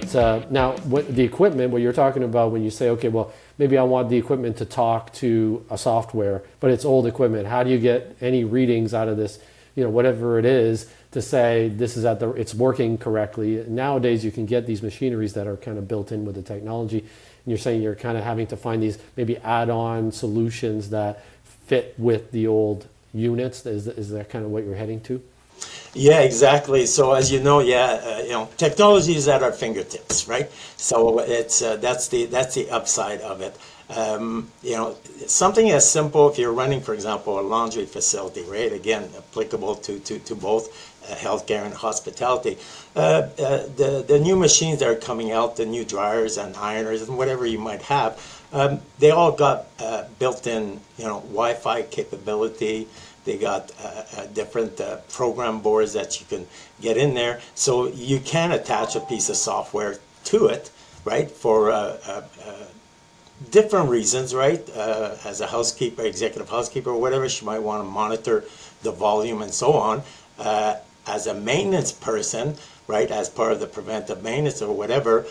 But now, what the equipment, what you're talking about when you say, okay, well, maybe I want the equipment to talk to a software, but it's old equipment. How do you get any readings out of this, whatever it is, to say this is it's working correctly? Nowadays, you can get these machineries that are kind of built in with the technology. And you're saying you're kind of having to find these maybe add-on solutions that fit with the old units. Is that kind of what you're heading to? Yeah, exactly. So as you know, technology is at our fingertips, right? So it's that's the upside of it. Something as simple, if you're running, for example, a laundry facility, right? Again, applicable to both healthcare and hospitality. The new machines that are coming out, the new dryers and ironers and whatever you might have, they all got built-in, Wi-Fi capability. They got different program boards that you can get in there. So you can attach a piece of software to it, right, for different reasons, right? As a housekeeper, executive housekeeper, or whatever, she might want to monitor the volume and so on. As a maintenance person, right, as part of the preventive maintenance or whatever,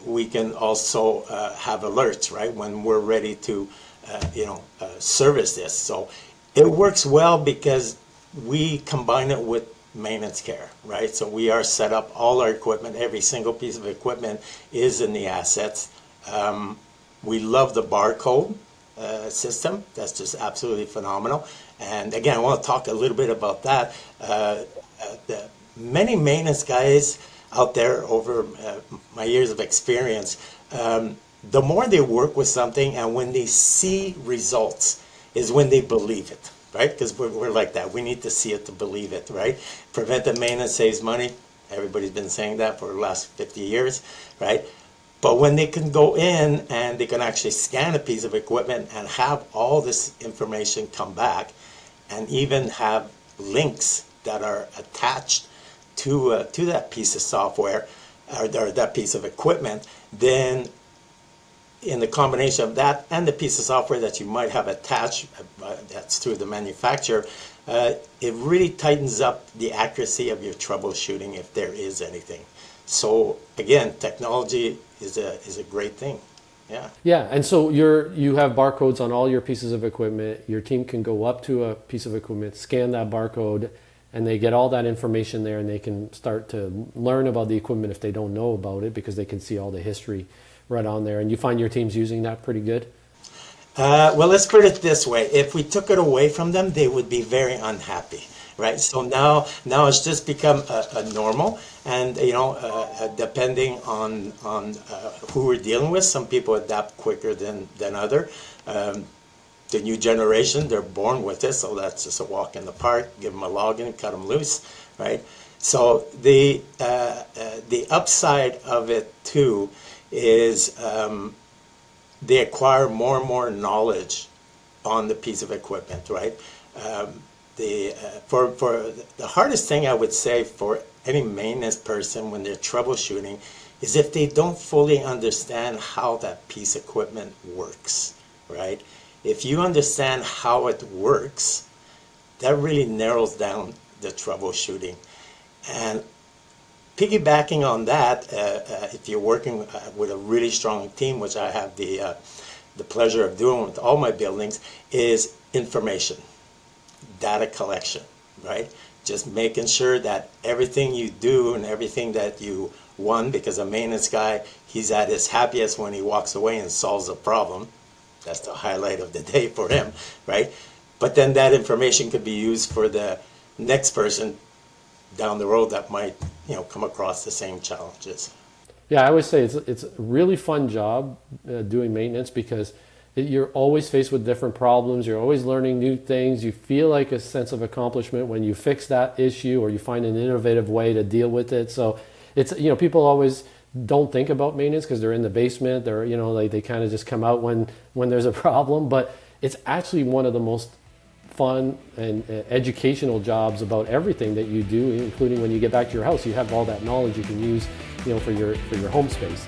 we can also have alerts, right, when we're ready to, service this. So it works well because we combine it with maintenance care, right? So we are set up, all our equipment, every single piece of equipment is in the assets. We love the barcode system. That's just absolutely phenomenal. And again, I want to talk a little bit about that. The many maintenance guys out there over my years of experience, the more they work with something and when they see results is when they believe it, right? Because we're like that. We need to see it to believe it, right? Preventive maintenance saves money. Everybody's been saying that for the last 50 years, right? But when they can go in and they can actually scan a piece of equipment and have all this information come back and even have links that are attached to that piece of software or that piece of equipment, then in the combination of that and the piece of software that you might have attached, that's through the manufacturer, it really tightens up the accuracy of your troubleshooting if there is anything. So again, technology is a great thing. Yeah. Yeah, and so you have barcodes on all your pieces of equipment. Your team can go up to a piece of equipment, scan that barcode, and they get all that information there, and they can start to learn about the equipment if they don't know about it because they can see all the history right on there. And you find your team's using that pretty good? Well, let's put it this way. If we took it away from them, they would be very unhappy, right? So now it's just become a normal. And, depending on who we're dealing with, some people adapt quicker than other. The new generation, they're born with it, so that's just a walk in the park. Give them a login, cut them loose, right? So the upside of it, too, is they acquire more and more knowledge on the piece of equipment, right? For the hardest thing I would say for any maintenance person when they're troubleshooting is if they don't fully understand how that piece of equipment works, right? If you understand how it works, that really narrows down the troubleshooting. And piggybacking on that, if you're working with a really strong team, which I have the pleasure of doing with all my buildings, is information, data collection, right? Just making sure that everything you do and everything that you won, because a maintenance guy, he's at his happiest when he walks away and solves a problem. That's the highlight of the day for him, right? But then that information could be used for the next person down the road that might, come across the same challenges. Yeah, I always say it's a really fun job doing maintenance because you're always faced with different problems. You're always learning new things. You feel like a sense of accomplishment when you fix that issue or you find an innovative way to deal with it. So it's, people always don't think about maintenance because they're in the basement. They're, they kind of just come out when there's a problem. But it's actually one of the most fun and educational jobs about everything that you do, including when you get back to your house. You have all that knowledge you can use, for your home space.